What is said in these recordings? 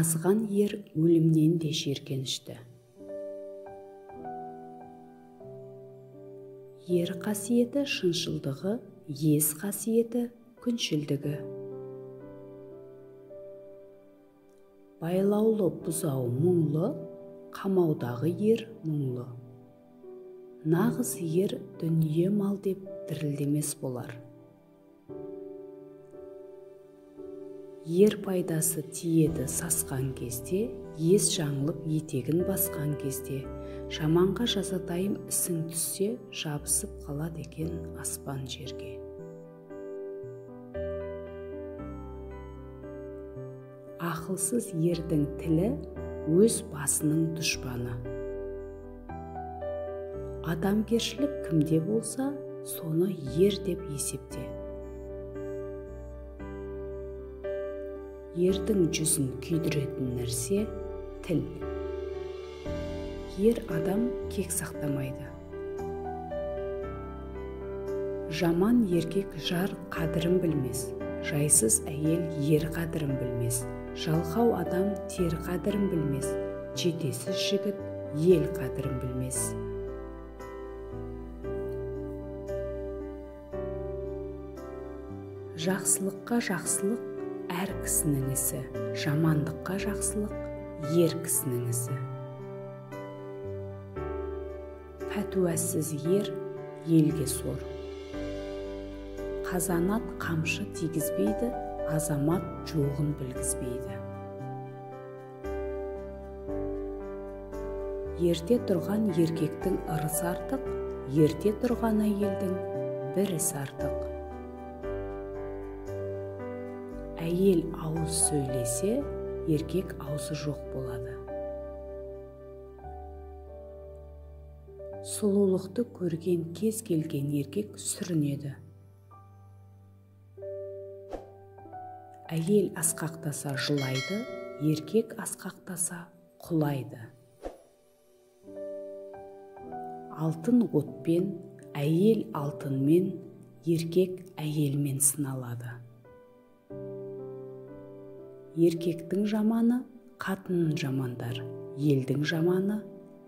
азған ер өлімнен де жиіркенішті. Ер қасиеті шыншылдығы, ез қасиеті күншілдігі. Байлаулы бұзау мұңлы, қамаудағы ер мұңлы. Нағыз ер дүние мал деп дірілдемес болар. Ер пайдасы тиеді сасқан кезде, ес жаңылып етегін басқан кезде, жаманға жазатайым ісің түссе, жабысып қалады екен аспан жерге. Ақылсыз ердің тілі өз басының дұшпаны. Адамгершілік кімде болса, соны ер деп есепте. Ердің жүзін күйдіретін нәрсе тіл. Ер адам кек сақтамайды. Жаман еркек жар қадірін білмес, жайсыз әйел ер қадірін білмес, жалқау адам тер қадірін білмес, жетесіз жігіт ел қадірін білмес. Жақсылыққа жақсылық әр кісінің ісі, жамандыққа жақсылық ер кісінің ісі. Пәтуәсіз ер елге сор. Қазанат қамшы тигізбейді, азамат жоғын білгізбейді. Ерте тұрған еркектің ырысы артық, ерте тұрған әйелдің бір ісі артық. Әйел ауыз сөйлесе, еркек аузы жоқ болады. Сұлулықты көрген кез келген еркек сүрінеді. Әйел асқақтаса жылайды, еркек асқақтаса құлайды. Алтын отпен, әйел алтынмен, еркек әйелмен сыналады. Еркектің жаманы қатынын жамандар, елдің жаманы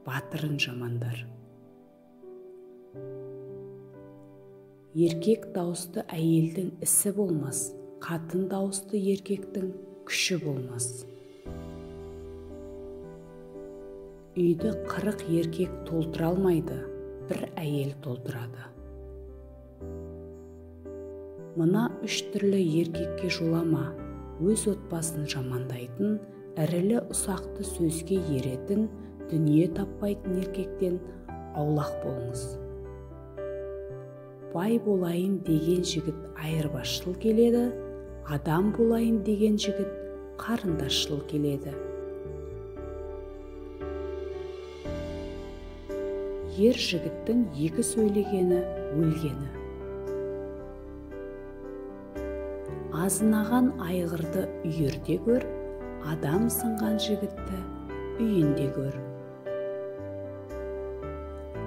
батырын жамандар. Еркек дауысты әйелдің ісі болмас, қатын дауысты еркектің күші болмас. Үйді 40 еркек толтыра алмайды, бір әйел толтырады. Мына 3 түрлі еркекке жолама, өз отбасын жамандайтын, ірілі ұсақты сөзге еретін, дүние таппайтын еркектен аулақ болыңыз. Бай болайын деген жігіт айырбасшыл келеді, адам болайын деген жігіт қарындасшыл келеді. Ер жігіттің 2 сөйлегені өлгені. Азынаған айғырды үйірде көр, адам сынған жігітті үйінде көр.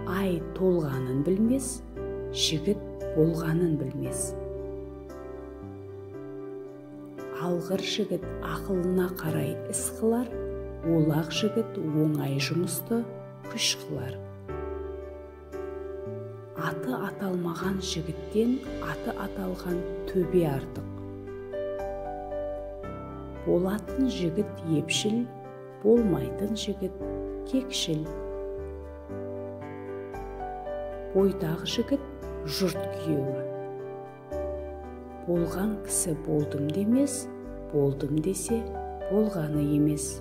Ай толғанын білмес, жігіт болғанын білмес. Алғыр жігіт ақылына қарай іс қылар, олақ жігіт оңай жұмысты күш қылар. Аты аталмаған жігіттен аты аталған төбе артық. Болатын жігіт епшіл, болмайтын жігіт кекшіл. Бойдағы жігіт жұрт күйеуі. Болған кісі болдым демес, болдым десе болғаны емес.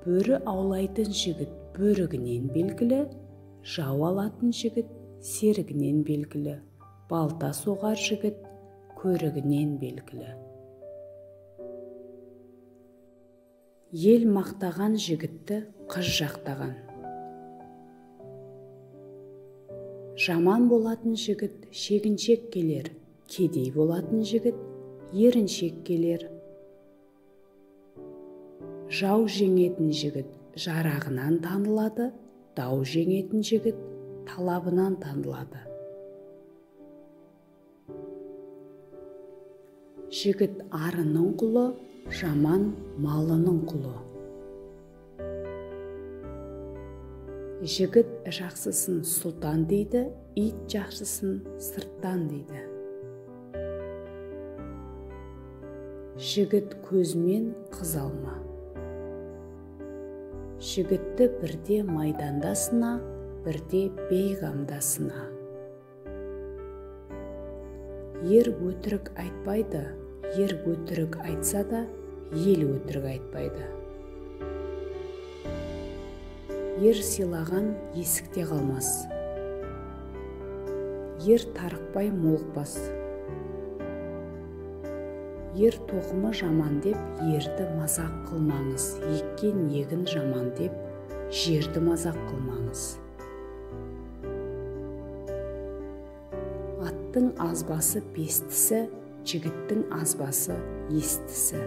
Бөрі аулайтын жігіт бөрігінен белгілі, жау алатын жігіт серігінен белгілі, балта соғар жігіт көрігінен белгілі. Ел мақтаған жігітті қыз жақтаған. Жаман болатын жігіт шегіншек келер, кедей болатын жігіт еріншек келер. Жау жеңетін жігіт жарағынан танылады, дау жеңетін жігіт талабынан танылады. Жігіт арының құлы, Жаман малының құлы. Жігіт жақсысын сұлтан дейді, ит жақсысын сырттан дейді. Жігіт көзімен қыз алма. Жігітті бірде майданда сына, бірде бейғамда сына. Ер өтірік айтпайды, ер өтірік айтса да, ел өтірік айтпайды. Ер сыйлаған есікте қалмас. Ер тарықпай молықпас. Ер тоқымы жаман деп, ерді мазақ қылмаңыз. Еккен егін жаман деп, жерді мазақ қылмаңыз. Аттың азбасы бестісі, жігіттің азбасы естісі.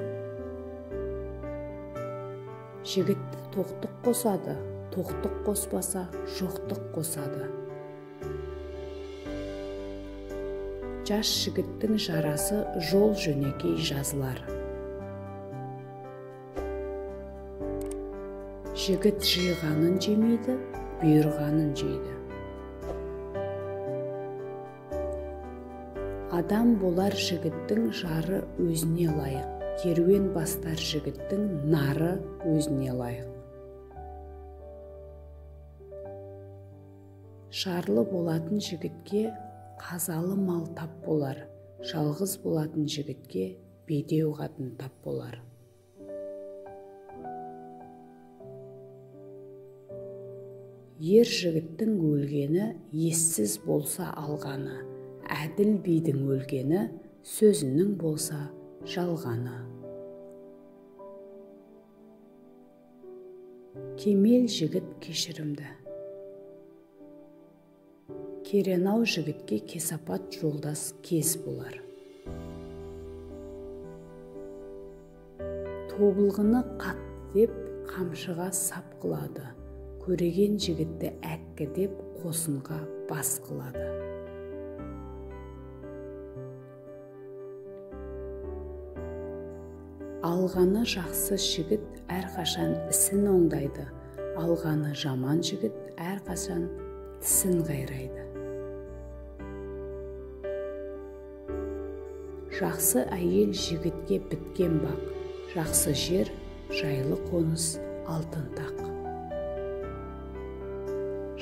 Жігітті тоқтық қосады, тоқтық қоспаса жоқтық қосады. Жас жігіттің жарасы жол жөнекей жазылар. Жігіт жиғанын жемейді, бұйырғанын жейді. Адам болар жігіттің жары өзіне лайық, керуен бастар жігіттің нары өзіне лайық. Жарлы болатын жігітке қазалы мал тап болар, жалғыз болатын жігітке бедеу қатын тап болар. Ер жігіттің өлгені ессіз болса алғаны, әділ бидің өлгені сөзінің болса жалғаны. Кемел жігіт кешірімді. Керенау жігітке кесапат жолдас кез болар. Тобылғыны қатты деп қамшыға сап қылады. Көреген жігітті әккі деп қосынға бас қылады. Алғаны жақсы жігіт әрқашан ісін оңдайды. Алғаны жаман жігіт әрқашан тісін қайрайды. Жақсы әйел жігітке біткен бақ, жақсы жер, жайлы қоныс, алтын тақ.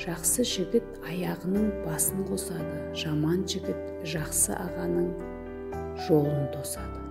Жақсы жігіт аяғының басын қосады, жаман жігіт жақсы ағаның жолын тосады.